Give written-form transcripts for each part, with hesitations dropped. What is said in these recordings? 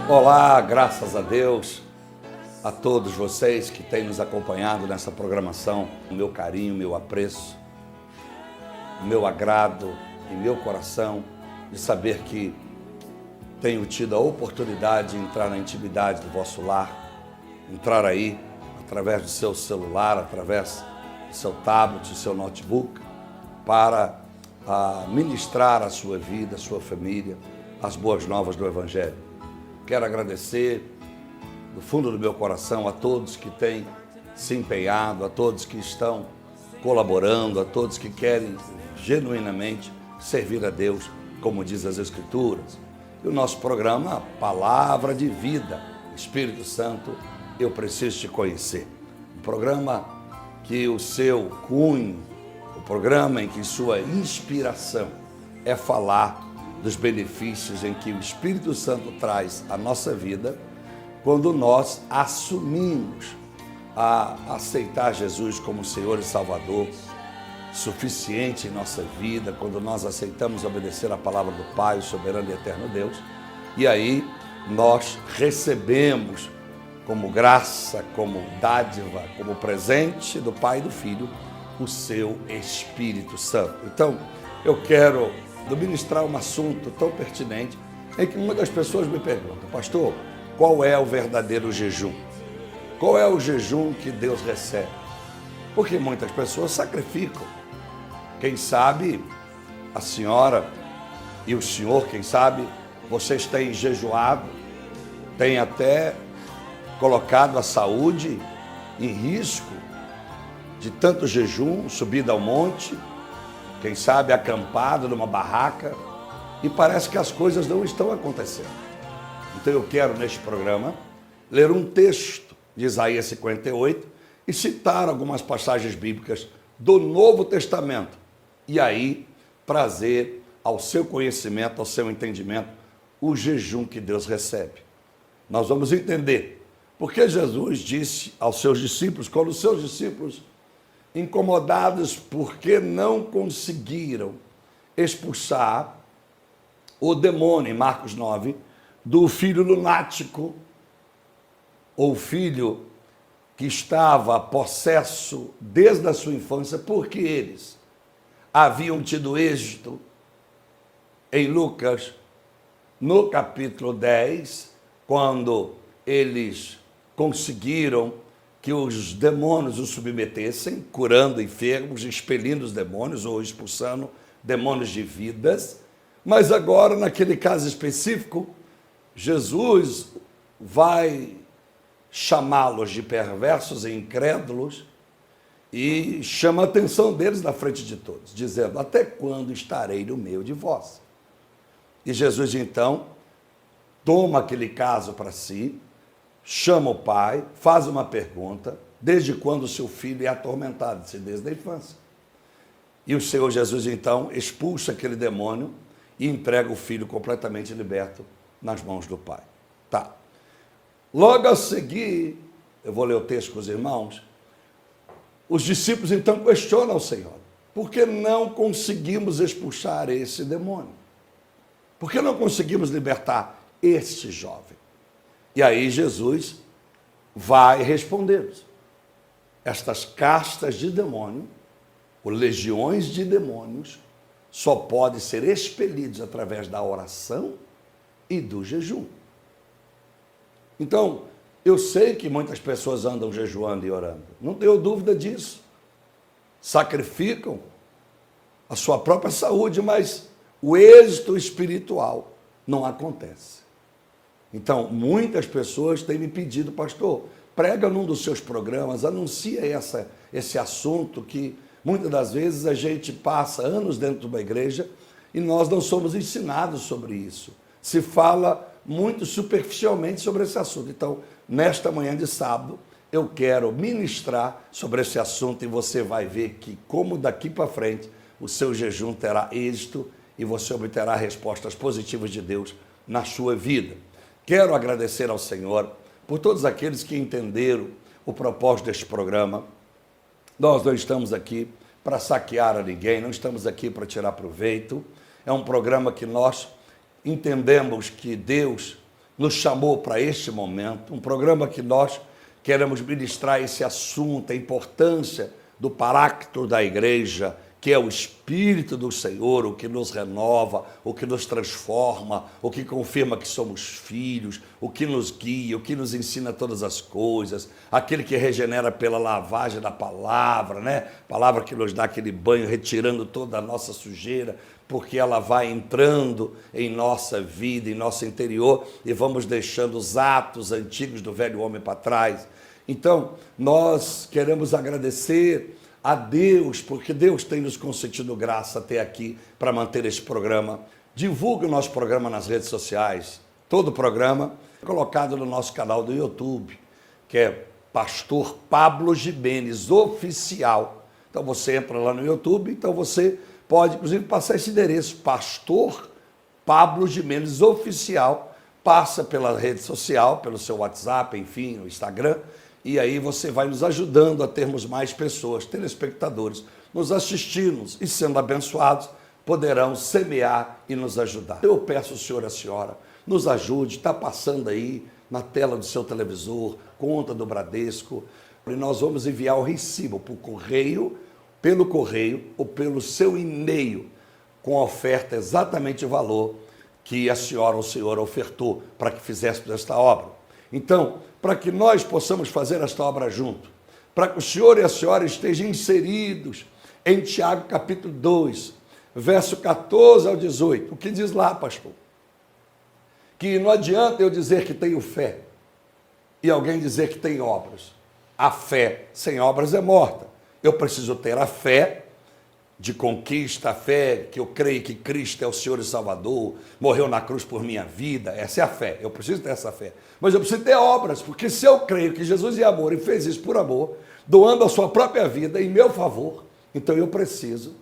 Olá, graças a Deus, a todos vocês que têm nos acompanhado nessa programação, o meu carinho, meu apreço, o meu agrado e meu coração de saber que tenho tido a oportunidade de entrar na intimidade do vosso lar, entrar aí através do seu celular, através do seu tablet, do seu notebook, para ministrar a sua vida, a sua família, as boas novas do Evangelho. Quero agradecer do fundo do meu coração a todos que têm se empenhado, a todos que estão colaborando, a todos que querem genuinamente servir a Deus, como diz as Escrituras. E o nosso programa, Palavra de Vida, Espírito Santo, eu preciso te conhecer. Um programa que o seu cunho, o programa em que sua inspiração é falar dos benefícios em que o Espírito Santo traz à nossa vida quando nós assumimos a aceitar Jesus como Senhor e Salvador suficiente em nossa vida, quando nós aceitamos obedecer a palavra do Pai, o soberano e eterno Deus, e aí nós recebemos como graça, como dádiva, como presente do Pai e do Filho, o seu Espírito Santo. Então, eu quero ministrar um assunto tão pertinente em que muitas pessoas me perguntam: pastor, qual é o verdadeiro jejum? Qual é o jejum que Deus recebe? Porque muitas pessoas sacrificam. Quem sabe a senhora e o senhor, quem sabe vocês têm jejuado, têm até colocado a saúde em risco de tanto jejum, subida ao monte, quem sabe acampado numa barraca, e parece que as coisas não estão acontecendo. Então eu quero, neste programa, ler um texto de Isaías 58 e citar algumas passagens bíblicas do Novo Testamento, e aí trazer ao seu conhecimento, ao seu entendimento, o jejum que Deus recebe. Nós vamos entender porque Jesus disse aos seus discípulos, quando os seus discípulos, incomodados porque não conseguiram expulsar o demônio, em Marcos 9, do filho lunático, ou filho que estava possesso desde a sua infância, porque eles haviam tido êxito em Lucas, no capítulo 10, quando eles conseguiram que os demônios os submetessem, curando enfermos, expelindo os demônios ou expulsando demônios de vidas. Mas agora, naquele caso específico, Jesus vai chamá-los de perversos e incrédulos e chama a atenção deles na frente de todos, dizendo: até quando estarei no meio de vós? E Jesus, então, toma aquele caso para si, chama o pai, faz uma pergunta: desde quando o seu filho é atormentado? Desde a infância. E o Senhor Jesus, então, expulsa aquele demônio e entrega o filho completamente liberto nas mãos do pai. Tá. Logo a seguir, eu vou ler o texto com os irmãos, os discípulos então questionam o Senhor: por que não conseguimos expulsar esse demônio? Por que não conseguimos libertar este jovem? E aí Jesus vai responder-nos: estas castas de demônio, ou legiões de demônios, só podem ser expelidos através da oração e do jejum. Então, eu sei que muitas pessoas andam jejuando e orando, não tenho dúvida disso. Sacrificam a sua própria saúde, mas o êxito espiritual não acontece. Então, muitas pessoas têm me pedido: pastor, prega num dos seus programas, anuncia esse assunto que muitas das vezes a gente passa anos dentro de uma igreja e nós não somos ensinados sobre isso. Se fala muito superficialmente sobre esse assunto. Então, nesta manhã de sábado, eu quero ministrar sobre esse assunto e você vai ver que, como daqui para frente, o seu jejum terá êxito e você obterá respostas positivas de Deus na sua vida. Quero agradecer ao Senhor por todos aqueles que entenderam o propósito deste programa. Nós não estamos aqui para saquear a ninguém, não estamos aqui para tirar proveito. É um programa que nós entendemos que Deus nos chamou para este momento, um programa que nós queremos ministrar esse assunto, a importância do Paráclito da igreja, que é o Espírito do Senhor, o que nos renova, o que nos transforma, o que confirma que somos filhos, o que nos guia, o que nos ensina todas as coisas, aquele que regenera pela lavagem da palavra, né? Palavra que nos dá aquele banho, retirando toda a nossa sujeira, porque ela vai entrando em nossa vida, em nosso interior, e vamos deixando os atos antigos do velho homem para trás. Então, nós queremos agradecer a Deus, porque Deus tem nos concedido graça até aqui para manter esse programa. Divulgue o nosso programa nas redes sociais. Todo o programa é colocado no nosso canal do YouTube, que é Pastor Pablo Gimenez Oficial. Então você entra lá no YouTube, então você pode, inclusive, passar esse endereço, Pastor Pablo Gimenez Oficial, passa pela rede social, pelo seu WhatsApp, enfim, no Instagram, e aí você vai nos ajudando a termos mais pessoas, telespectadores, nos assistindo e sendo abençoados, poderão semear e nos ajudar. Eu peço ao senhor e à senhora, nos ajude, está passando aí na tela do seu televisor, conta do Bradesco, e nós vamos enviar o recibo por correio, pelo correio ou pelo seu e-mail, com a oferta exatamente o valor que a senhora ou o senhor ofertou para que fizéssemos esta obra. Então, para que nós possamos fazer esta obra junto, para que o senhor e a senhora estejam inseridos em Tiago capítulo 2, verso 14 ao 18, o que diz lá, pastor? Que não adianta eu dizer que tenho fé e alguém dizer que tem obras. A fé sem obras é morta. Eu preciso ter a fé de conquista, a fé que eu creio que Cristo é o Senhor e Salvador, morreu na cruz por minha vida, essa é a fé, eu preciso ter essa fé. Mas eu preciso ter obras, porque se eu creio que Jesus é amor e fez isso por amor, doando a sua própria vida em meu favor, então eu preciso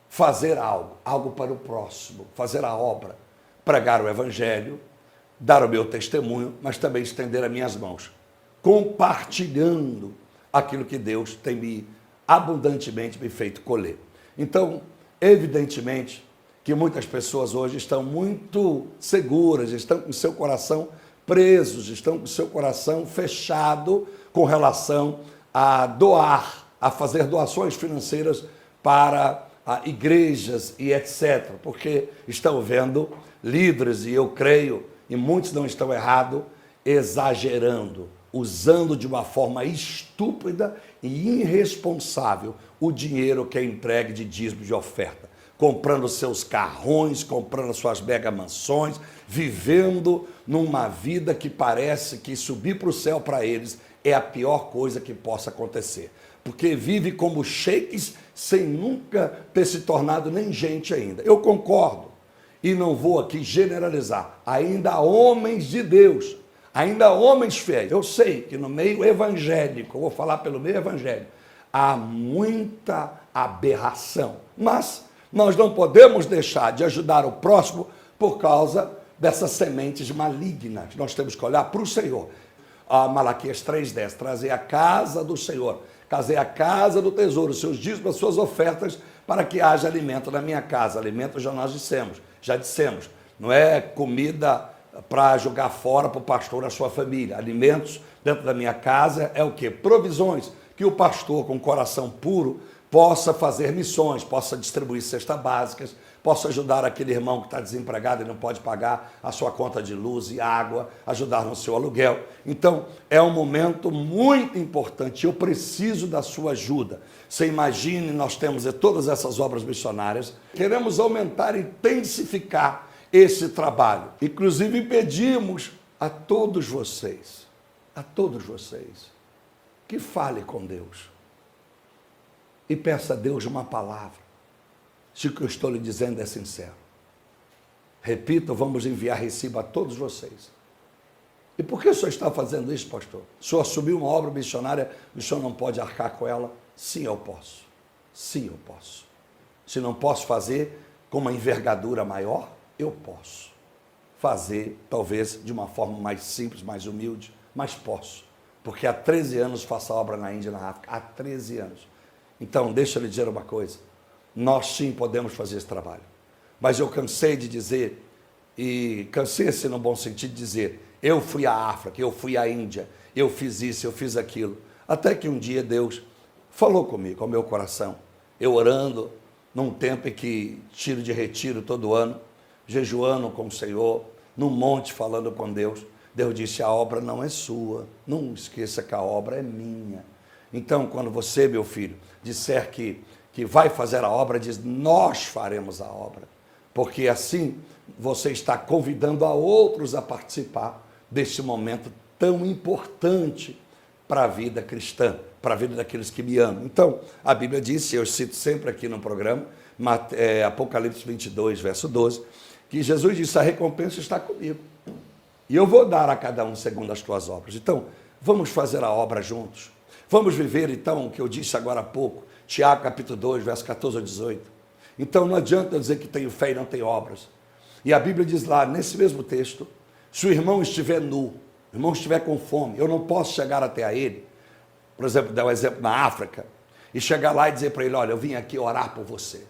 fazer algo para o próximo, fazer a obra, pregar o Evangelho, dar o meu testemunho, mas também estender as minhas mãos, compartilhando aquilo que Deus tem abundantemente me feito colher. Então, evidentemente, que muitas pessoas hoje estão muito seguras, estão com seu coração presos, estão com seu coração fechado com relação a doar, a fazer doações financeiras para igrejas e etc., porque estão vendo líderes, e eu creio, e muitos não estão errados, exagerando, usando de uma forma estúpida e irresponsável o dinheiro que é entregue de dízimo de oferta, comprando seus carrões, comprando suas mega mansões, vivendo numa vida que parece que subir para o céu para eles é a pior coisa que possa acontecer, porque vive como sheiks sem nunca ter se tornado nem gente ainda. Eu concordo e não vou aqui generalizar, ainda há homens de Deus, ainda homens fiéis. Eu sei que no meio evangélico, eu vou falar pelo meio evangélico, há muita aberração. Mas nós não podemos deixar de ajudar o próximo por causa dessas sementes malignas. Nós temos que olhar para o Senhor. Malaquias 3,10, trazer a casa do Senhor, trazer a casa do tesouro, os seus dízimos, as suas ofertas, para que haja alimento na minha casa. Alimento já dissemos, não é comida para jogar fora para o pastor e a sua família. Alimentos dentro da minha casa é o quê? Provisões, que o pastor com coração puro possa fazer missões, possa distribuir cestas básicas, possa ajudar aquele irmão que está desempregado e não pode pagar a sua conta de luz e água, ajudar no seu aluguel. Então, é um momento muito importante, eu preciso da sua ajuda. Você imagine, nós temos todas essas obras missionárias, queremos aumentar e intensificar esse trabalho. Inclusive pedimos a todos vocês, que fale com Deus e peça a Deus uma palavra, se o que eu estou lhe dizendo é sincero. Repito, vamos enviar recibo a todos vocês. E por que o senhor está fazendo isso, pastor? O senhor assumiu uma obra missionária, o senhor não pode arcar com ela? Sim, eu posso. Sim, eu posso. Se não posso fazer com uma envergadura maior, eu posso fazer, talvez, de uma forma mais simples, mais humilde, mas posso. Porque há 13 anos faço a obra na Índia e na África. Há 13 anos. Então, deixa eu lhe dizer uma coisa. Nós sim podemos fazer esse trabalho. Mas eu cansei de dizer E cansei-se no bom sentido de dizer, eu fui à África, eu fui à Índia, eu fiz isso, eu fiz aquilo. Até que um dia Deus falou comigo, com o meu coração. Eu orando, num tempo em que tiro de retiro todo ano, jejuando com o Senhor, num monte falando com Deus. Deus disse, a obra não é sua, não esqueça que a obra é minha. Então, quando você, meu filho, disser que vai fazer a obra, diz, nós faremos a obra. Porque assim você está convidando a outros a participar deste momento tão importante para a vida cristã, para a vida daqueles que me amam. Então, a Bíblia diz, eu cito sempre aqui no programa, Apocalipse 22, verso 12, que Jesus disse, a recompensa está comigo. E eu vou dar a cada um segundo as tuas obras. Então, vamos fazer a obra juntos. Vamos viver, então, o que eu disse agora há pouco, Tiago, capítulo 2, verso 14 a 18. Então, não adianta dizer que tenho fé e não tenho obras. E a Bíblia diz lá, nesse mesmo texto, se o irmão estiver nu, o irmão estiver com fome, eu não posso chegar até a ele, por exemplo, dar um exemplo na África, e chegar lá e dizer para ele, olha, eu vim aqui orar por você.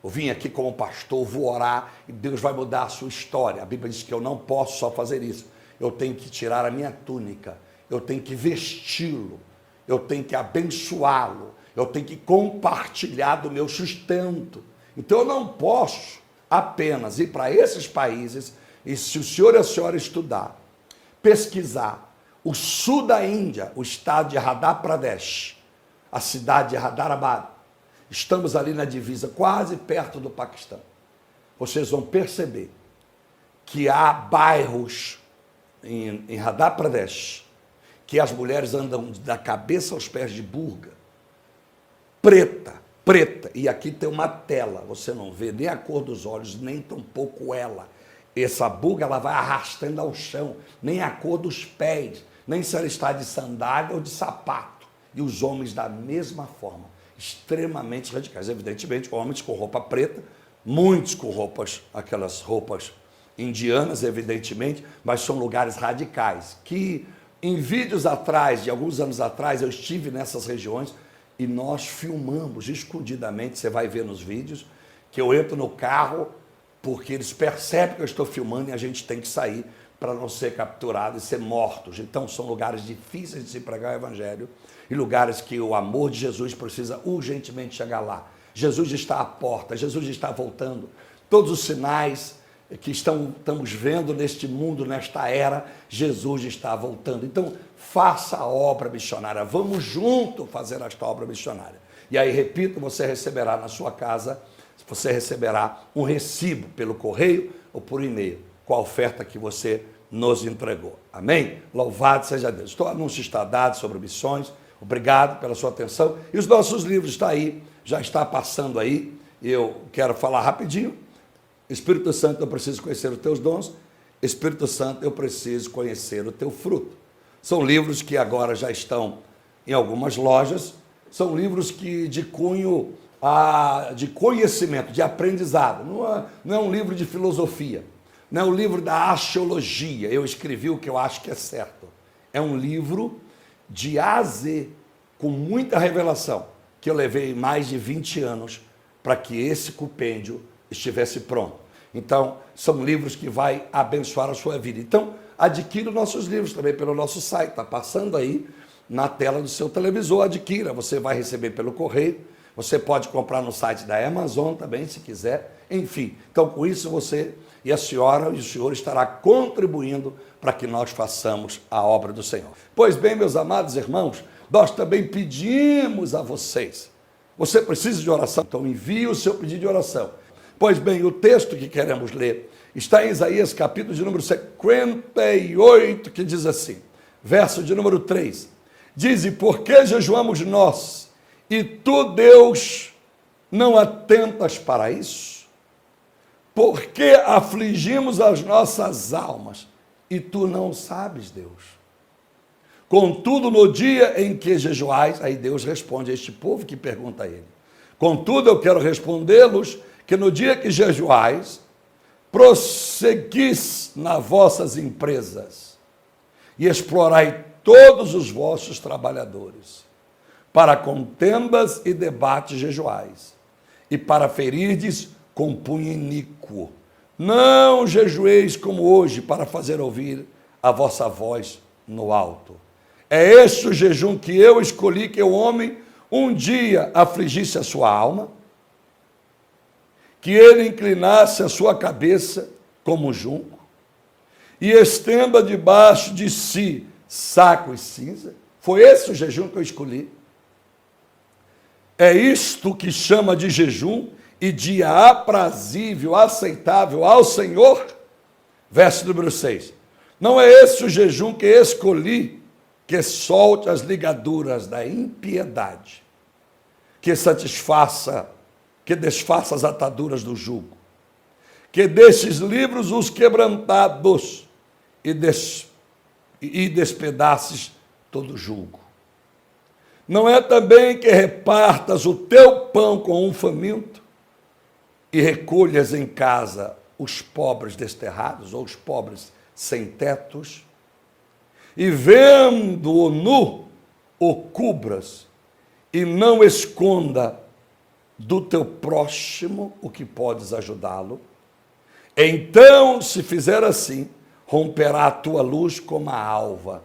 Eu vim aqui como pastor, vou orar e Deus vai mudar a sua história. A Bíblia diz que eu não posso só fazer isso. Eu tenho que tirar a minha túnica, eu tenho que vesti-lo, eu tenho que abençoá-lo, eu tenho que compartilhar do meu sustento. Então eu não posso apenas ir para esses países e se o senhor e a senhora estudar, pesquisar o sul da Índia, o estado de Madhya Pradesh, a cidade de Hyderabad, estamos ali na divisa, quase perto do Paquistão. Vocês vão perceber que há bairros em Madhya Pradesh que as mulheres andam da cabeça aos pés de burga, preta, e aqui tem uma tela, você não vê nem a cor dos olhos, nem tampouco ela. Essa burga ela vai arrastando ao chão, nem a cor dos pés, nem se ela está de sandália ou de sapato. E os homens da mesma forma, extremamente radicais. Evidentemente, homens com roupa preta, muitos com roupas, aquelas roupas indianas, evidentemente, mas são lugares radicais, que em vídeos atrás, de alguns anos atrás, eu estive nessas regiões e nós filmamos escondidamente, você vai ver nos vídeos, que eu entro no carro, porque eles percebem que eu estou filmando e a gente tem que sair para não ser capturado e ser mortos. Então, são lugares difíceis de se pregar o evangelho e lugares que o amor de Jesus precisa urgentemente chegar lá. Jesus está à porta, Jesus está voltando. Todos os sinais que estamos vendo neste mundo, nesta era, Jesus está voltando. Então, faça a obra missionária. Vamos junto fazer esta obra missionária. E aí, repito, você receberá na sua casa, você receberá um recibo pelo correio ou por e-mail, com a oferta que você nos entregou. Amém? Louvado seja Deus. O anúncio está dado sobre missões. Obrigado pela sua atenção. E os nossos livros estão aí, já está passando aí. Eu quero falar rapidinho. Espírito Santo, eu preciso conhecer os teus dons. Espírito Santo, eu preciso conhecer o teu fruto. São livros que agora já estão em algumas lojas. São livros que de cunho de conhecimento, de aprendizado. Não é um livro de filosofia. Não é um livro da axiologia. Eu escrevi o que eu acho que é certo. É um livro de A a Z, com muita revelação, que eu levei mais de 20 anos para que esse compêndio estivesse pronto. Então, são livros que vai abençoar a sua vida. Então, adquira os nossos livros também pelo nosso site, está passando aí na tela do seu televisor, adquira, você vai receber pelo correio, você pode comprar no site da Amazon também, se quiser, enfim. Então, com isso, você e a senhora e o senhor estará contribuindo para que nós façamos a obra do Senhor. Pois bem, meus amados irmãos, nós também pedimos a vocês, você precisa de oração, então envie o seu pedido de oração. Pois bem, o texto que queremos ler está em Isaías, capítulo de número 58, que diz assim, verso de número 3, diz, e por que jejuamos nós, e tu, Deus, não atentas para isso? Por que afligimos as nossas almas, e tu não sabes, Deus? Contudo, no dia em que jejuais, aí Deus responde a este povo que pergunta a ele. Contudo, eu quero respondê-los que no dia que jejuais, prosseguis nas vossas empresas e explorai todos os vossos trabalhadores, para contendas e debates jejuais, e para ferirdes com punho iníquo, Não jejueis como hoje para fazer ouvir a vossa voz no alto. É este o jejum que eu escolhi, que o homem um dia afligisse a sua alma, que ele inclinasse a sua cabeça como junco e estenda debaixo de si saco e cinza. Foi esse o jejum que eu escolhi. É isto que chama de jejum e dia aprazível, aceitável ao Senhor? Verso número 6. Não é esse o jejum que escolhi, que solte as ligaduras da impiedade, que desfaça as ataduras do jugo, que destes livros os quebrantados e despedaces todo o jugo. Não é também que repartas o teu pão com um faminto e recolhas em casa os pobres desterrados ou os pobres sem tetos, e vendo-o nu, o cubras e não esconda do teu próximo o que podes ajudá-lo? Então, se fizer assim, romperá a tua luz como a alva,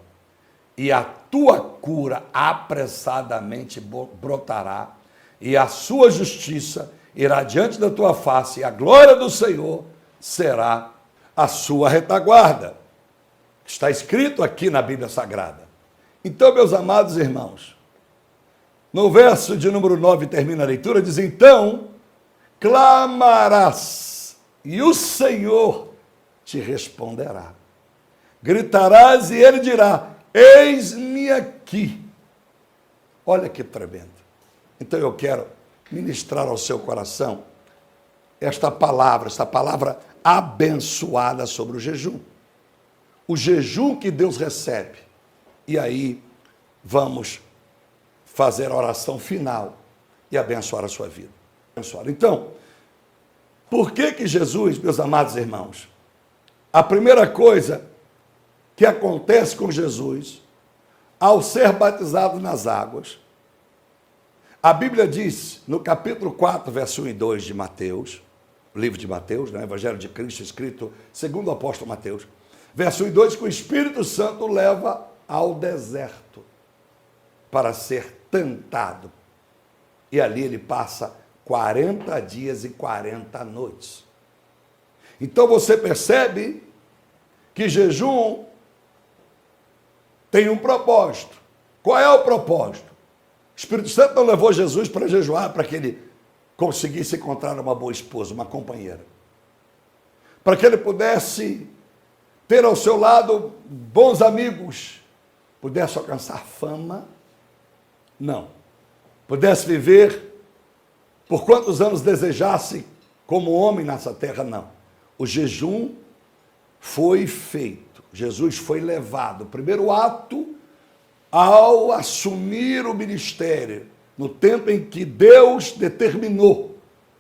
e a tua cura apressadamente brotará, e a sua justiça irá diante da tua face, e a glória do Senhor será a sua retaguarda. Está escrito aqui na Bíblia Sagrada. Então, meus amados irmãos, no verso de número 9 termina a leitura, diz: então clamarás, e o Senhor te responderá. Gritarás, e ele dirá: eis-me aqui. Olha que tremendo. Então eu quero ministrar ao seu coração esta palavra abençoada sobre o jejum. O jejum que Deus recebe. E aí vamos fazer a oração final e abençoar a sua vida. Então, por que Jesus, meus amados irmãos, a primeira coisa que acontece com Jesus ao ser batizado nas águas, a Bíblia diz, no capítulo 4, verso 1 e 2 de Mateus, o livro de Mateus, né, Evangelho de Cristo, escrito segundo o apóstolo Mateus, verso 1 e 2, que o Espírito Santo leva ao deserto para ser tentado. E ali ele passa 40 dias e 40 noites. Então você percebe que jejum tem um propósito. Qual é o propósito? O Espírito Santo não levou Jesus para jejuar para que ele conseguisse encontrar uma boa esposa, uma companheira. Para que ele pudesse ter ao seu lado bons amigos, pudesse alcançar fama. Não. Pudesse viver por quantos anos desejasse como homem nessa terra, não. O jejum foi feito. Jesus foi levado. O primeiro ato ao assumir o ministério, no tempo em que Deus determinou,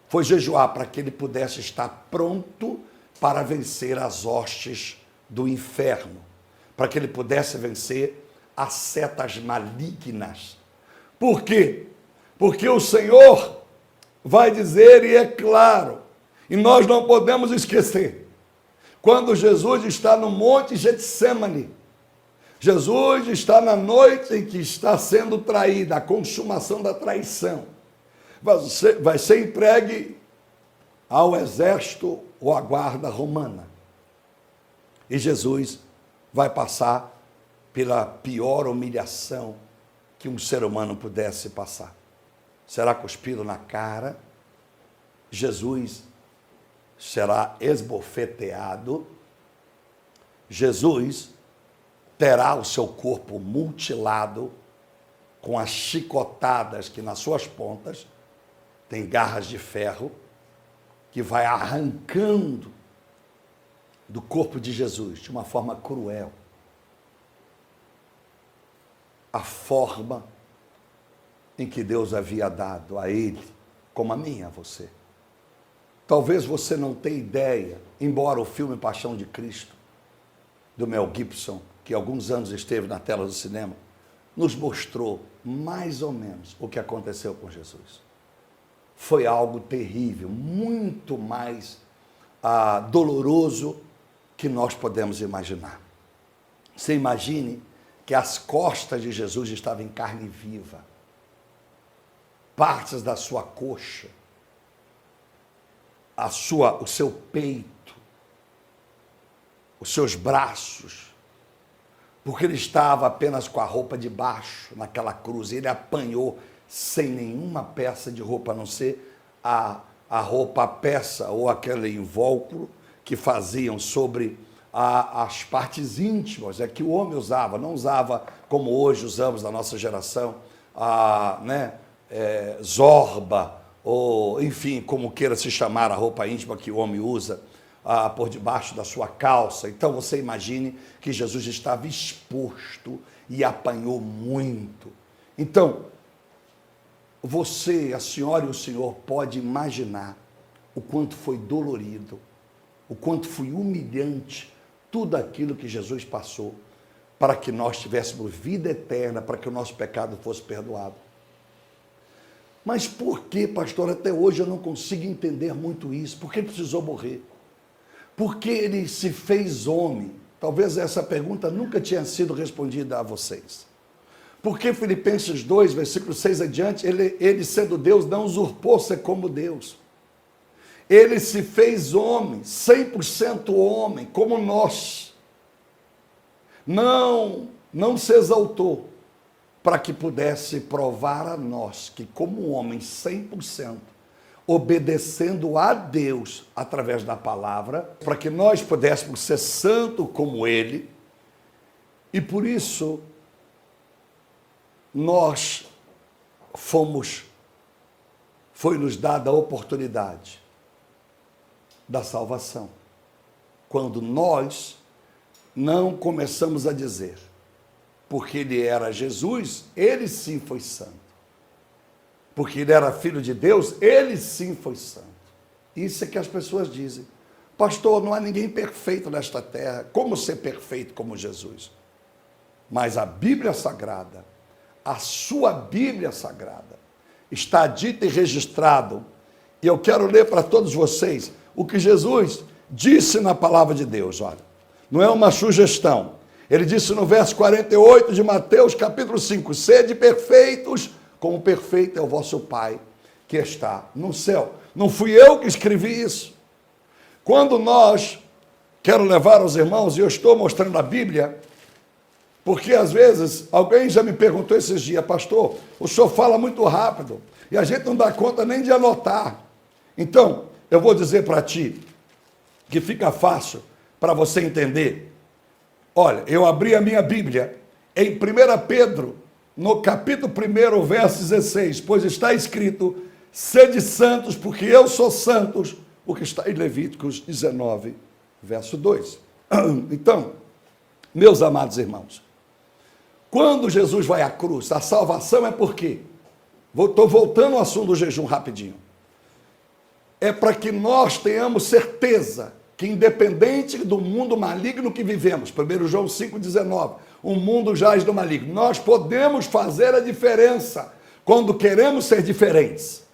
foi jejuar para que ele pudesse estar pronto para vencer as hostes do inferno, para que ele pudesse vencer as setas malignas. Por quê? Porque o Senhor vai dizer, e é claro, e nós não podemos esquecer, quando Jesus está no Monte Getsêmani, Jesus está na noite em que está sendo traído, a consumação da traição, vai ser entregue ao exército ou à guarda romana. E Jesus vai passar pela pior humilhação que um ser humano pudesse passar. Será cuspido na cara, Jesus será esbofeteado, Jesus terá o seu corpo mutilado com as chicotadas que nas suas pontas tem garras de ferro, que vai arrancando do corpo de Jesus de uma forma cruel a forma em que Deus havia dado a ele, como a mim e a você. Talvez você não tenha ideia, embora o filme Paixão de Cristo, do Mel Gibson, que alguns anos esteve na tela do cinema, nos mostrou mais ou menos o que aconteceu com Jesus. Foi algo terrível, muito mais doloroso que nós podemos imaginar. Você imagine que as costas de Jesus estavam em carne viva, partes da sua coxa, o seu peito, os seus braços, porque ele estava apenas com a roupa de baixo naquela cruz. Ele apanhou sem nenhuma peça de roupa, a não ser a roupa, a peça ou aquele invólucro que faziam sobre as partes íntimas, que o homem usava, não usava como hoje usamos na nossa geração, zorba, ou enfim, como queira se chamar a roupa íntima que o homem usa por debaixo da sua calça. Então você imagine que Jesus estava exposto e apanhou muito. Então, você, a senhora e o senhor pode imaginar o quanto foi dolorido, o quanto foi humilhante tudo aquilo que Jesus passou para que nós tivéssemos vida eterna, para que o nosso pecado fosse perdoado. Mas por que, pastor, até hoje eu não consigo entender muito isso? Por que ele precisou morrer? Por que ele se fez homem? Talvez essa pergunta nunca tinha sido respondida a vocês. Porque Filipenses 2, versículo 6 adiante, ele sendo Deus, não usurpou ser como Deus. Ele se fez homem, 100% homem, como nós. Não se exaltou para que pudesse provar a nós que, como homem 100%, obedecendo a Deus através da palavra, para que nós pudéssemos ser santo como Ele, e por isso foi-nos dada a oportunidade da salvação. Quando nós não começamos a dizer, porque ele era Jesus, ele sim foi santo. Porque ele era filho de Deus, ele sim foi santo. Isso é que as pessoas dizem. Pastor, não há ninguém perfeito nesta terra. Como ser perfeito como Jesus? Mas a Bíblia Sagrada, a sua Bíblia Sagrada, está dita e registrado, e eu quero ler para todos vocês o que Jesus disse na palavra de Deus. Olha, não é uma sugestão. Ele disse no verso 48 de Mateus, capítulo 5, sede perfeitos, como perfeito é o vosso Pai que está no céu. Não fui eu que escrevi isso. Quando quero levar aos irmãos, e eu estou mostrando a Bíblia, porque às vezes alguém já me perguntou esses dias, pastor, o senhor fala muito rápido, e a gente não dá conta nem de anotar. Então, eu vou dizer para ti, que fica fácil para você entender. Olha, eu abri a minha Bíblia em 1 Pedro, no capítulo 1, verso 16, pois está escrito, sede santos, porque eu sou santos, o que está em Levíticos 19, verso 2. Então, meus amados irmãos, quando Jesus vai à cruz, a salvação é por quê? Estou voltando ao assunto do jejum rapidinho. É para que nós tenhamos certeza que independente do mundo maligno que vivemos, 1 João 5,19, o mundo jaz do maligno, nós podemos fazer a diferença quando queremos ser diferentes.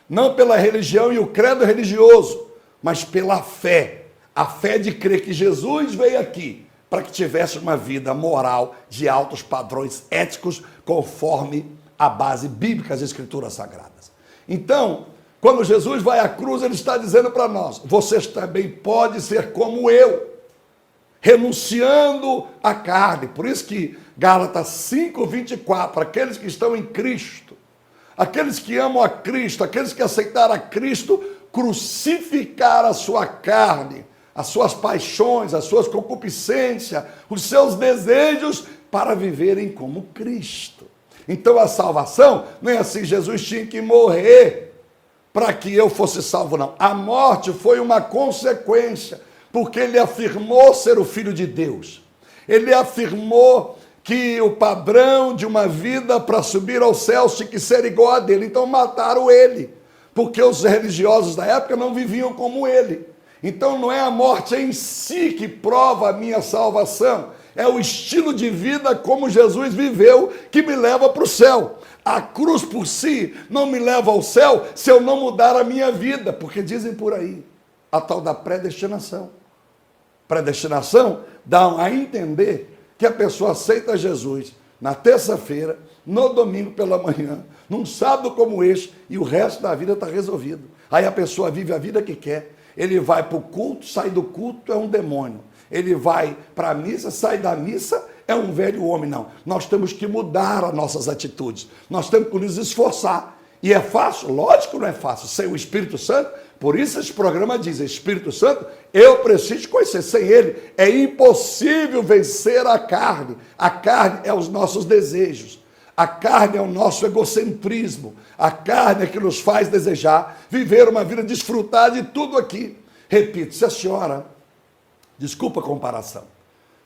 Não pela religião e o credo religioso, mas pela fé. A fé de crer que Jesus veio aqui para que tivesse uma vida moral de altos padrões éticos conforme a base bíblica, as Escrituras Sagradas. Então, quando Jesus vai à cruz, ele está dizendo para nós, vocês também podem ser como eu, renunciando à carne. Por isso que Gálatas 5:24, aqueles que estão em Cristo, aqueles que amam a Cristo, aqueles que aceitaram a Cristo, crucificaram a sua carne, as suas paixões, as suas concupiscências, os seus desejos, para viverem como Cristo. Então a salvação não é assim, Jesus tinha que morrer para que eu fosse salvo, não. A morte foi uma consequência, porque ele afirmou ser o Filho de Deus. Ele afirmou que o padrão de uma vida para subir ao céu tinha que ser igual a dele. Então mataram ele, porque os religiosos da época não viviam como ele. Então não é a morte em si que prova a minha salvação, é o estilo de vida como Jesus viveu que me leva para o céu. A cruz por si não me leva ao céu se eu não mudar a minha vida, porque dizem por aí a tal da predestinação. Predestinação dá a entender que a pessoa aceita Jesus na terça-feira, no domingo pela manhã, num sábado como este, e o resto da vida está resolvido. Aí a pessoa vive a vida que quer. Ele vai para o culto, sai do culto, é um demônio. Ele vai para a missa, sai da missa, é um velho homem. Não, nós temos que mudar as nossas atitudes. Nós temos que nos esforçar. E é fácil? Lógico que não é fácil. Sem o Espírito Santo, por isso esse programa diz, Espírito Santo, eu preciso conhecer. Sem ele, é impossível vencer a carne. A carne é os nossos desejos. A carne é o nosso egocentrismo. A carne é que nos faz desejar viver uma vida desfrutada de tudo aqui. Repito, se a senhora, desculpa a comparação,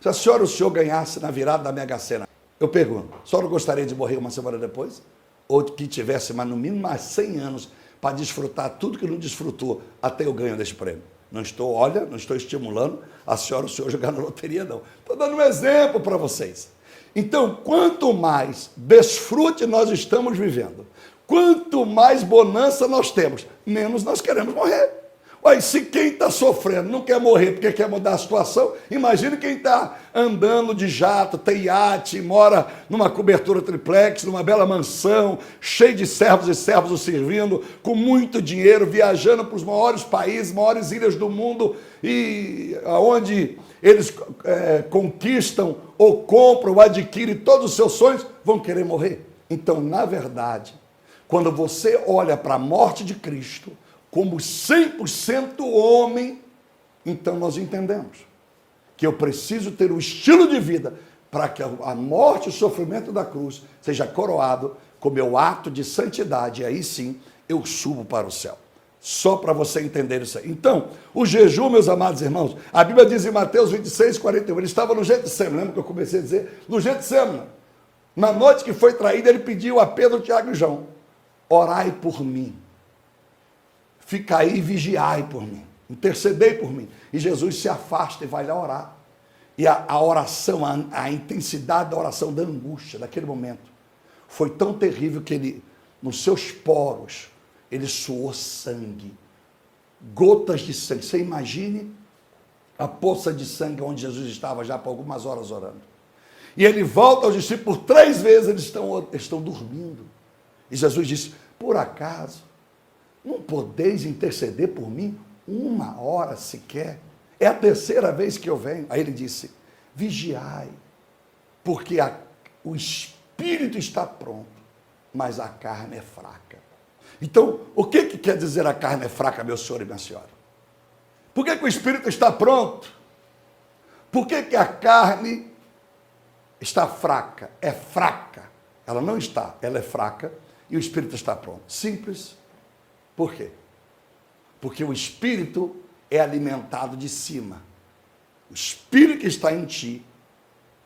se a senhora ou o senhor ganhasse na virada da Mega Sena, eu pergunto, a senhora gostaria de morrer uma semana depois? Ou que tivesse, mas no mínimo, mais 100 anos para desfrutar tudo que não desfrutou até o ganho desse prêmio? Não estou, olha, não estou estimulando a senhora ou o senhor jogar na loteria, não. Estou dando um exemplo para vocês. Então, quanto mais desfrute nós estamos vivendo, quanto mais bonança nós temos, menos nós queremos morrer. Olha, se quem está sofrendo não quer morrer porque quer mudar a situação, imagine quem está andando de jato, tem iate, mora numa cobertura triplex, numa bela mansão, cheio de servos e servos o servindo, com muito dinheiro, viajando para os maiores países, maiores ilhas do mundo, e aonde eles conquistam ou compram ou adquirem todos os seus sonhos, vão querer morrer. Então, na verdade, quando você olha para a morte de Cristo como 100% homem, então nós entendemos que eu preciso ter um estilo de vida para que a morte e o sofrimento da cruz seja coroado com meu ato de santidade, e aí sim eu subo para o céu. Só para você entender isso aí. Então, o jejum, meus amados irmãos, a Bíblia diz em Mateus 26, 41, ele estava no Getsemane, lembra que eu comecei a dizer? No Getsemane, na noite que foi traído, ele pediu a Pedro, Tiago e João, orai por mim, ficai e vigiai por mim, intercedei por mim. E Jesus se afasta e vai lá orar. E a oração, a intensidade da oração, da angústia, daquele momento, foi tão terrível que ele, nos seus poros, ele suou sangue, gotas de sangue. Você imagine a poça de sangue onde Jesus estava já por algumas horas orando. E ele volta aos discípulos, por 3 vezes eles estão dormindo. E Jesus disse, por acaso, não podeis interceder por mim 1 hora sequer? É a 3ª vez que eu venho. Aí ele disse, vigiai, porque o espírito está pronto, mas a carne é fraca. Então, o que quer dizer a carne é fraca, meu senhor e minha senhora? Por que o espírito está pronto? Por que a carne está fraca? É fraca. Ela não está, ela é fraca e o espírito está pronto. Simples. Por quê? Porque o espírito é alimentado de cima. O espírito que está em ti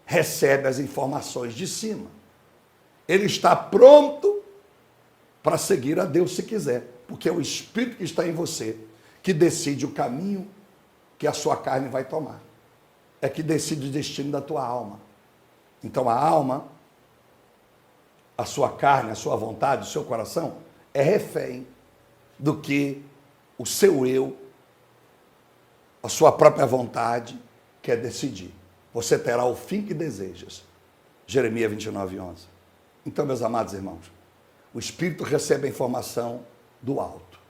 recebe as informações de cima. Ele está pronto para seguir a Deus se quiser, porque é o espírito que está em você que decide o caminho que a sua carne vai tomar. É que decide o destino da tua alma. Então a alma, a sua carne, a sua vontade, o seu coração é refém do que o seu eu, a sua própria vontade quer decidir. Você terá o fim que desejas. Jeremias 29, 11. Então, meus amados irmãos, o espírito recebe a informação do alto,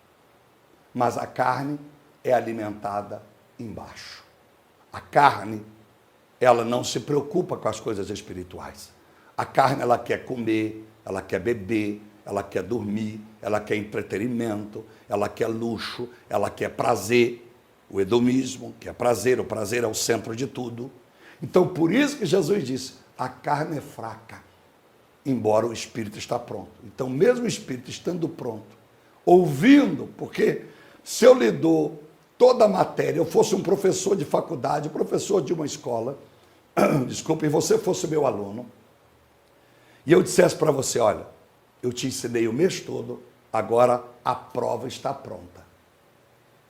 mas a carne é alimentada embaixo. A carne, ela não se preocupa com as coisas espirituais. A carne, ela quer comer, ela quer beber, ela quer dormir, ela quer entretenimento, ela quer luxo, ela quer prazer, o hedonismo, que é prazer, o prazer é o centro de tudo. Então, por isso que Jesus disse, a carne é fraca, embora o espírito está pronto. Então, mesmo o espírito estando pronto, ouvindo, porque se eu lhe dou toda a matéria, eu fosse um professor de faculdade, professor de uma escola, desculpe, e você fosse meu aluno, e eu dissesse para você, olha, eu te ensinei o mês todo, agora a prova está pronta.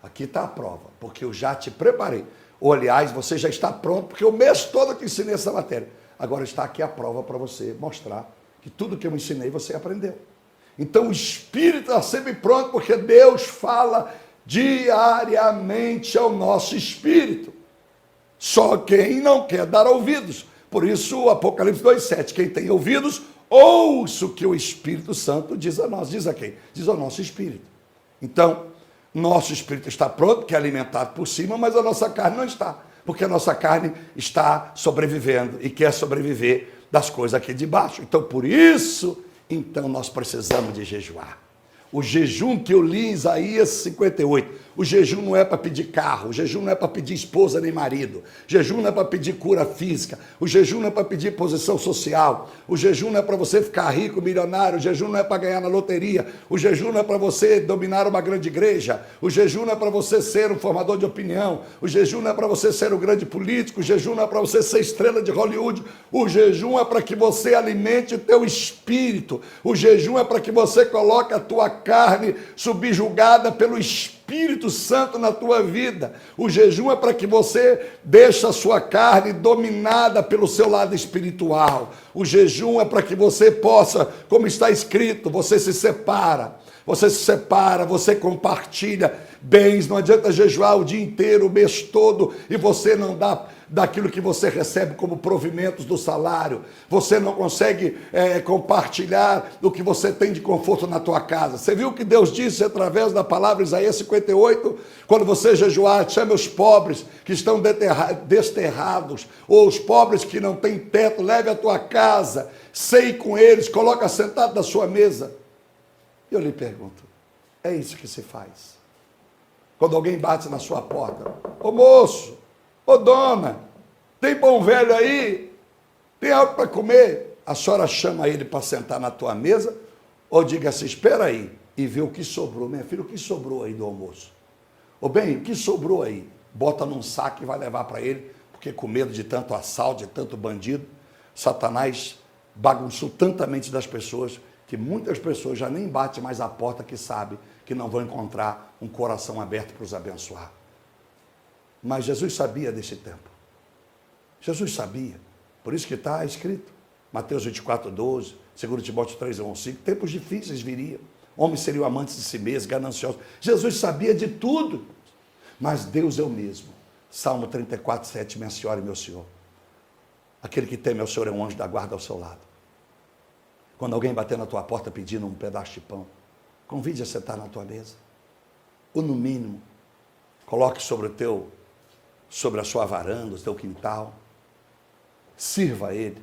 Aqui está a prova, porque eu já te preparei. Ou, aliás, você já está pronto, porque o mês todo eu te ensinei essa matéria. Agora está aqui a prova para você mostrar que tudo que eu ensinei você aprendeu. Então o espírito está sempre pronto, porque Deus fala diariamente ao nosso espírito. Só quem não quer dar ouvidos. Por isso o Apocalipse 2,7, quem tem ouvidos, ouça o que o Espírito Santo diz a nós. Diz a quem? Diz ao nosso espírito. Então, nosso espírito está pronto, que é alimentado por cima, mas a nossa carne não está. Porque a nossa carne está sobrevivendo e quer sobreviver das coisas aqui de baixo. Então, por isso, então nós precisamos de jejuar. O jejum que eu li em Isaías 58, o jejum não é para pedir carro, o jejum não é para pedir esposa nem marido, o jejum não é para pedir cura física, o jejum não é para pedir posição social, o jejum não é para você ficar rico, milionário, o jejum não é para ganhar na loteria, o jejum não é para você dominar uma grande igreja, o jejum não é para você ser um formador de opinião, o jejum não é para você ser um grande político, o jejum não é para você ser estrela de Hollywood, o jejum é para que você alimente o teu espírito, o jejum é para que você coloque a tua carne subjugada pelo Espírito Santo na tua vida. O jejum é para que você deixe a sua carne dominada pelo seu lado espiritual. O jejum é para que você possa, como está escrito, você se separa, você compartilha bens. Não adianta jejuar o dia inteiro, o mês todo, e você não dá daquilo que você recebe como provimentos do salário. Você não consegue compartilhar do que você tem de conforto na tua casa. Você viu o que Deus disse através da palavra Isaías 58? Quando você jejuar, chame os pobres que estão desterrados, ou os pobres que não têm teto, leve a tua casa, ceie com eles, coloca sentado na sua mesa. Eu lhe pergunto, é isso que se faz? Quando alguém bate na sua porta, ô moço, ô dona, tem pão velho aí? Tem algo para comer? A senhora chama ele para sentar na tua mesa? Ou diga assim, espera aí, e vê o que sobrou. Minha filha, o que sobrou aí do almoço? Ou bem, o que sobrou aí? Bota num saco e vai levar para ele, porque com medo de tanto assalto, de tanto bandido, Satanás bagunçou tanta mente das pessoas, que muitas pessoas já nem batem mais a porta, que sabe que não vão encontrar um coração aberto para os abençoar. Mas Jesus sabia desse tempo. Jesus sabia. Por isso que está escrito. Mateus 24, 12, 2 Timóteo 3, 1, 5. Tempos difíceis viriam. Homens seriam amantes de si mesmos, gananciosos. Jesus sabia de tudo. Mas Deus é o mesmo. Salmo 34, 7, minha senhora e meu senhor. Aquele que teme ao Senhor é um anjo da guarda ao seu lado. Quando alguém bater na tua porta pedindo um pedaço de pão, convide a sentar na tua mesa. Ou no mínimo, coloque sobre a sua varanda, o teu quintal. Sirva a ele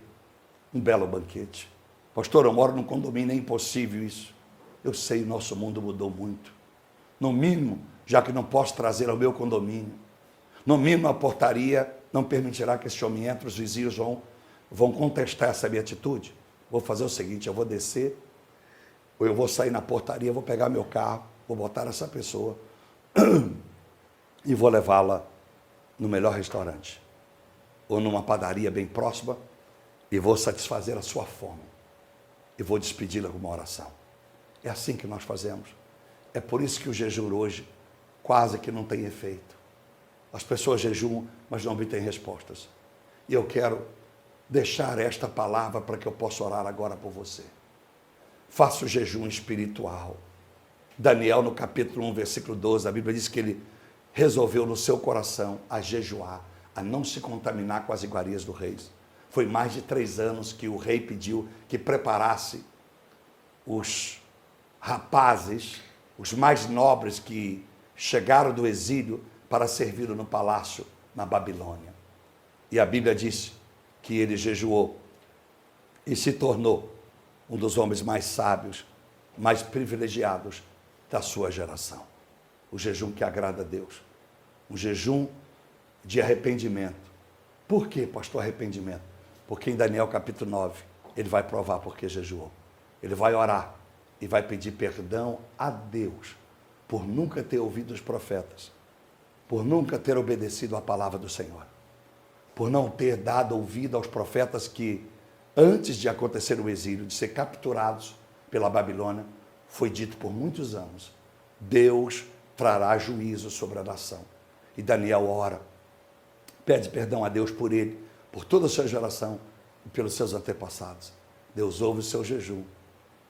um belo banquete. Pastor, eu moro num condomínio, é impossível isso. Eu sei, o nosso mundo mudou muito. No mínimo, já que não posso trazer ao meu condomínio, no mínimo a portaria não permitirá que esse homem entre, os vizinhos vão contestar essa minha atitude. Vou fazer o seguinte, eu vou descer, ou eu vou sair na portaria, vou pegar meu carro, vou botar essa pessoa e vou levá-la no melhor restaurante, ou numa padaria bem próxima, e vou satisfazer a sua fome, e vou despedi-la com uma oração. É assim que nós fazemos. É por isso que o jejum hoje quase que não tem efeito. As pessoas jejuam, mas não obtêm respostas. E eu quero deixar esta palavra para que eu possa orar agora por você. Faça o jejum espiritual. Daniel, no capítulo 1, versículo 12, a Bíblia diz que ele resolveu no seu coração a jejuar, a não se contaminar com as iguarias do rei. Foi mais de 3 anos que o rei pediu que preparasse os rapazes, os mais nobres que chegaram do exílio para servir no palácio na Babilônia. E a Bíblia diz que ele jejuou e se tornou um dos homens mais sábios, mais privilegiados da sua geração. O jejum que agrada a Deus. Um jejum de arrependimento. Por que, pastor, arrependimento? Porque em Daniel capítulo 9, ele vai provar porque jejuou. Ele vai orar e vai pedir perdão a Deus por nunca ter ouvido os profetas, por nunca ter obedecido à palavra do Senhor, por não ter dado ouvido aos profetas que, antes de acontecer o exílio, de ser capturados pela Babilônia, foi dito por muitos anos, Deus trará juízo sobre a nação. E Daniel ora, pede perdão a Deus por ele, por toda a sua geração e pelos seus antepassados. Deus ouve o seu jejum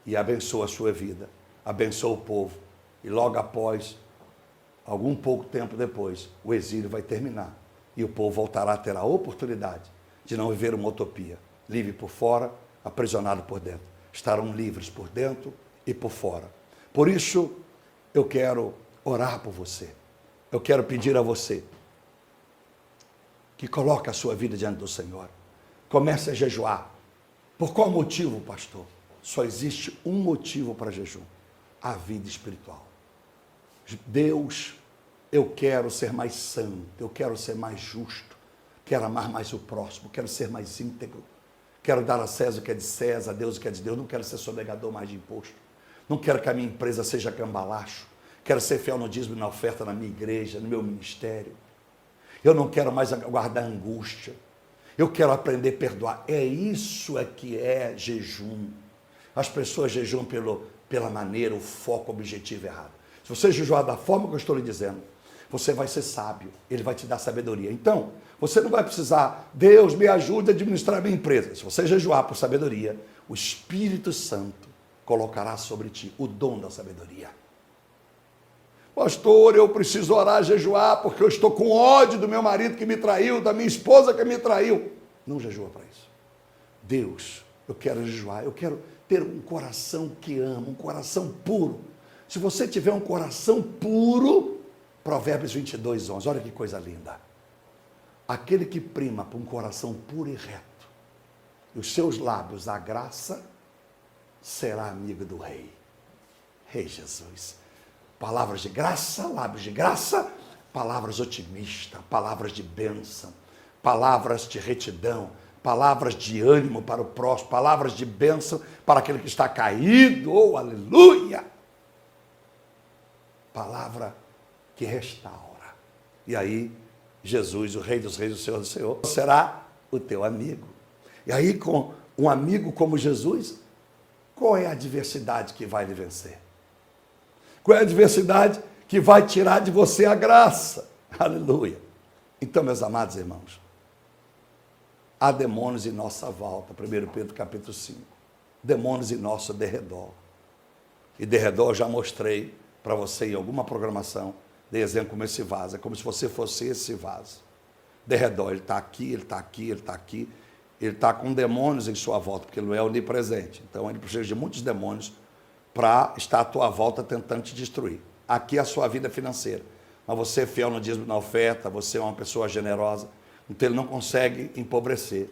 e abençoa a sua vida, abençoa o povo. E logo após algum pouco tempo depois, o exílio vai terminar. E o povo voltará a ter a oportunidade de não viver uma utopia. Livre por fora, aprisionado por dentro. Estarão livres por dentro e por fora. Por isso, eu quero orar por você. Eu quero pedir a você que coloque a sua vida diante do Senhor. Comece a jejuar. Por qual motivo, pastor? Só existe um motivo para jejum: a vida espiritual. Deus, eu quero ser mais santo, eu quero ser mais justo, quero amar mais o próximo, quero ser mais íntegro, quero dar a César o que é de César, a Deus o que é de Deus, não quero ser sonegador mais de imposto, não quero que a minha empresa seja cambalacho, quero ser fiel no dízimo e na oferta na minha igreja, no meu ministério. Eu não quero mais guardar angústia, eu quero aprender a perdoar. É isso que é jejum. As pessoas jejuam pela maneira, o foco, o objetivo errado. Se você jejuar da forma que eu estou lhe dizendo, você vai ser sábio, ele vai te dar sabedoria. Então, você não vai precisar, Deus me ajude a administrar a minha empresa. Se você jejuar por sabedoria, o Espírito Santo colocará sobre ti o dom da sabedoria. Pastor, eu preciso orar, jejuar, porque eu estou com ódio do meu marido que me traiu, da minha esposa que me traiu. Não jejua para isso. Deus, eu quero jejuar, eu quero ter um coração que ama, um coração puro. Se você tiver um coração puro, Provérbios 22, 11, olha que coisa linda. Aquele que prima por um coração puro e reto, e os seus lábios a graça, será amigo do rei. Rei Jesus. Palavras de graça, lábios de graça, palavras otimistas, palavras de bênção, palavras de retidão, palavras de ânimo para o próximo, palavras de bênção para aquele que está caído, oh, aleluia! Palavra que restaura. E aí, Jesus, o Rei dos Reis, o Senhor do Senhor, será o teu amigo. E aí, com um amigo como Jesus, qual é a adversidade que vai lhe vencer? Qual é a adversidade que vai tirar de você a graça? Aleluia. Então, meus amados irmãos, há demônios em nossa volta. 1 Pedro capítulo 5. Demônios em nosso derredor. E derredor eu já mostrei para você em alguma programação, dei exemplo como esse vaso. É como se você fosse esse vaso. Derredor, ele está aqui, ele está aqui, ele está aqui. Ele está com demônios em sua volta, porque ele não é onipresente. Então, ele precisa de muitos demônios para estar à tua volta tentando te destruir. Aqui é a sua vida financeira. Mas você é fiel no dízimo, na oferta, você é uma pessoa generosa, então ele não consegue empobrecer.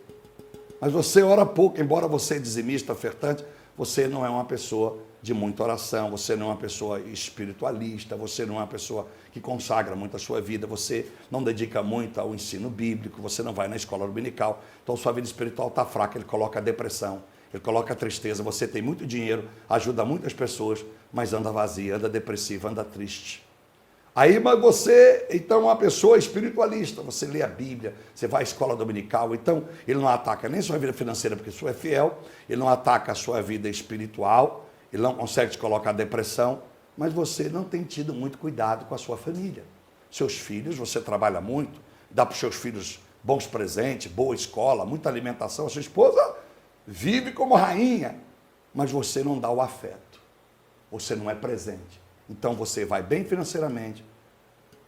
Mas você ora pouco, embora você é dizimista, ofertante, você não é uma pessoa de muita oração, você não é uma pessoa espiritualista, você não é uma pessoa que consagra muito a sua vida, você não dedica muito ao ensino bíblico, você não vai na escola dominical, então sua vida espiritual está fraca, ele coloca a depressão, ele coloca a tristeza, você tem muito dinheiro, ajuda muitas pessoas, mas anda vazia, anda depressiva, anda triste. Aí, mas você, então, é uma pessoa espiritualista, você lê a Bíblia, você vai à escola dominical, então ele não ataca nem sua vida financeira, porque você é fiel, ele não ataca a sua vida espiritual, ele não consegue te colocar depressão, mas você não tem tido muito cuidado com a sua família. Seus filhos, você trabalha muito, dá para os seus filhos bons presentes, boa escola, muita alimentação, a sua esposa vive como rainha, mas você não dá o afeto, você não é presente. Então você vai bem financeiramente,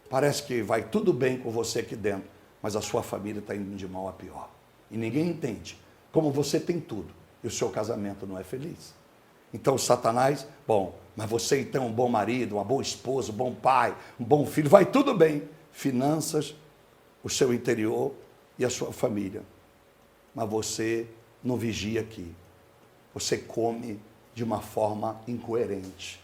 parece que vai tudo bem com você aqui dentro, mas a sua família está indo de mal a pior. E ninguém entende como você tem tudo e o seu casamento não é feliz. Então Satanás, bom, mas você então é um bom marido, uma boa esposa, um bom pai, um bom filho, vai tudo bem. Finanças, o seu interior e a sua família. Mas você não vigia aqui. Você come de uma forma incoerente.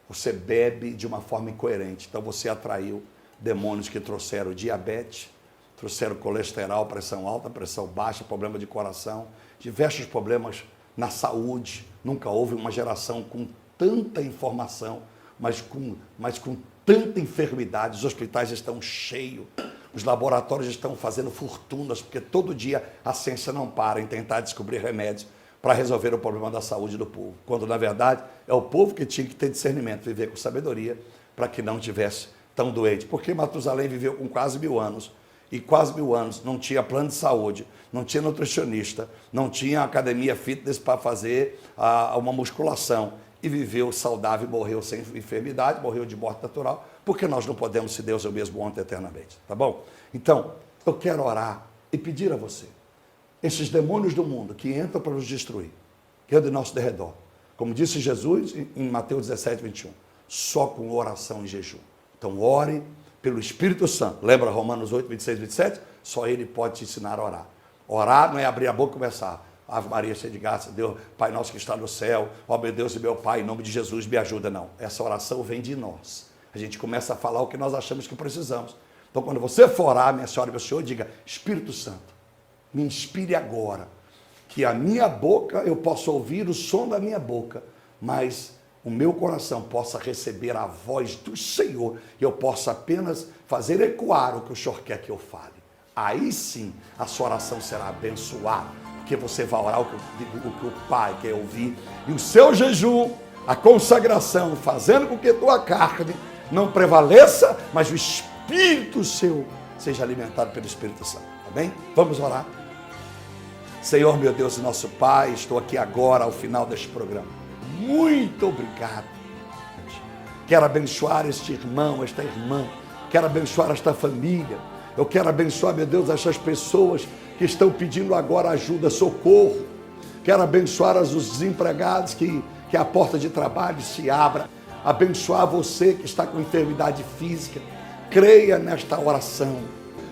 Você bebe de uma forma incoerente. Então você atraiu demônios que trouxeram diabetes, trouxeram colesterol, pressão alta, pressão baixa, problema de coração, diversos problemas na saúde. Nunca houve uma geração com tanta informação, mas com tanta enfermidade. Os hospitais estão cheios, os laboratórios estão fazendo fortunas, porque todo dia a ciência não para em tentar descobrir remédios para resolver o problema da saúde do povo. Quando, na verdade, é o povo que tinha que ter discernimento, viver com sabedoria, para que não tivesse tão doente. Porque Matusalém viveu com quase 1000 anos, e quase 1000 anos não tinha plano de saúde, não tinha nutricionista, não tinha academia fitness para fazer uma musculação, e viveu saudável, morreu sem enfermidade, morreu de morte natural, Porque nós não podemos se Deus é o mesmo ontem eternamente, tá bom? Então, eu quero orar e pedir a você, esses demônios do mundo que entram para nos destruir, que é do nosso derredor, como disse Jesus em Mateus 17, 21, só com oração e jejum. Então, ore pelo Espírito Santo. Lembra Romanos 8, 26, 27? Só Ele pode te ensinar a orar. Orar não é abrir a boca e começar. Ave Maria, cheia de graça, Deus, Pai nosso que está no céu, ó meu Deus e meu Pai, em nome de Jesus, me ajuda. Não, essa oração vem de nós. A gente começa a falar o que nós achamos que precisamos. Então, quando você for orar, minha senhora e meu senhor, diga, Espírito Santo, me inspire agora, que a minha boca, eu possa ouvir o som da minha boca, mas o meu coração possa receber a voz do Senhor e eu possa apenas fazer ecoar o que o Senhor quer que eu fale. Aí sim, a sua oração será abençoada, porque você vai orar o que o Pai quer ouvir, e o seu jejum, a consagração, fazendo com que a tua carne não prevaleça, mas o Espírito seu seja alimentado pelo Espírito Santo, tá bem? Vamos orar. Senhor, meu Deus e nosso Pai, estou aqui agora ao final deste programa. Muito obrigado. Quero abençoar este irmão, esta irmã, quero abençoar esta família, eu quero abençoar, meu Deus, essas pessoas que estão pedindo agora ajuda, socorro. Quero abençoar os desempregados, que a porta de trabalho se abra. Abençoar você que está com enfermidade física. Creia nesta oração,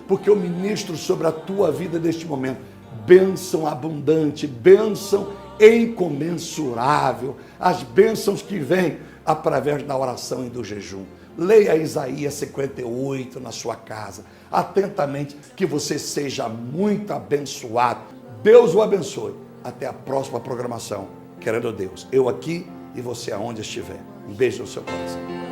porque eu ministro sobre a tua vida neste momento. Bênção abundante, bênção incomensurável. As bênçãos que vêm através da oração e do jejum. Leia Isaías 58 na sua casa, atentamente, que você seja muito abençoado. Deus o abençoe. Até a próxima programação. Querendo Deus, eu aqui e você aonde estiver. Um beijo no seu coração.